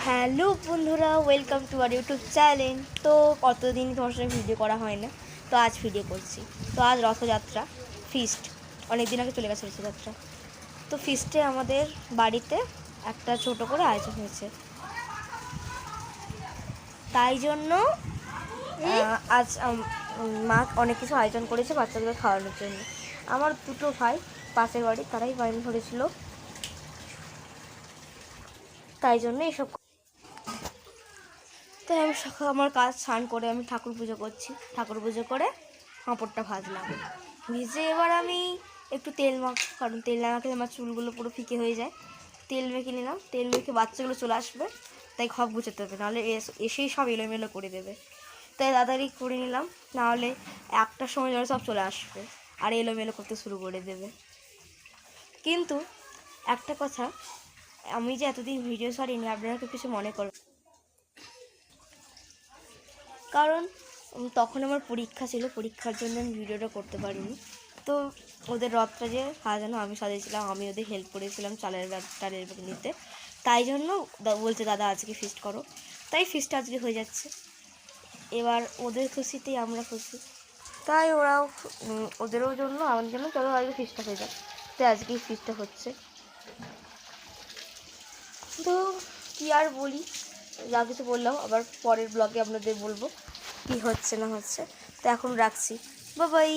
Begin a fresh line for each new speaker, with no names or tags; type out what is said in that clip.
Hello বন্ধুরা, welcome to our YouTube channel. তো কতদিন তোমার সঙ্গে ভিডিও করা হয় না, তো আজ ভিডিও করছি। তো আজ রথযাত্রা ফিস্ট, অনেক দিন আগে চলে গেছে রথযাত্রা। তো ফিস্টে আমাদের বাড়িতে একটা ছোট করে আয়োজন হয়েছে, তাই জন্য আজ মা অনেক কিছু আয়োজন করেছে বাচ্চাদের খাওয়ানোর জন্য। আমার দুটো ভাই পাশের বাড়ি, তারাই বায়না ধরেছিল, তাই জন্য এসব। তাই আমি আমার কাজ স্নান করে আমি ঠাকুর পুজো করছি। ঠাকুর পুজো করে পাঁপড়টা ভাজলাম, ভিজে এবার আমি একটু তেল কারণ তেল না মাখলে আমার চুলগুলো পুরো ফিকে হয়ে যায়। তেল মেখে নিলাম, তেল মেখে বাচ্চাগুলো চলে আসবে, তাই ঘর গুছোতে হবে, নাহলে এসেই সব এলোমেলো করে দেবে। তাই তাড়াতাড়ি করে নিলাম, নাহলে একটার সময় যেন সব চলে আসবে আর এলোমেলো করতে শুরু করে দেবে। কিন্তু একটা কথা, আমি যে এতদিন ভিডিও ছাড়িনি, আপনারা কিছু মনে করবেন, কারণ তখন আমার পরীক্ষা ছিল, পরীক্ষার জন্য আমি ভিডিওটা করতে পারিনি। তো ওদের রথটা যে সাজানো আমি সাজিয়েছিলাম, আমি ওদের হেল্প করেছিলাম চালের টালের ব্যাগ নিতে, তাই জন্য বলছে দাদা আজকে ফিস্ট করো, তাই ফিস্টটা আজকে হয়ে যাচ্ছে। এবার ওদের খুশিতেই আমরা খুশি, তাই ওরাও ওদেরও জন্য আমার জন্য চলো আজকে ফিস্টটা হয়ে যাক, তাই আজকেই ফিস্টটা হচ্ছে। তো কী আর বলি, যা কিছু বললাম আবার পরের ব্লগে আপনাদের বলবো কী হচ্ছে না হচ্ছে। তো এখন রাখছি, বাই বাই।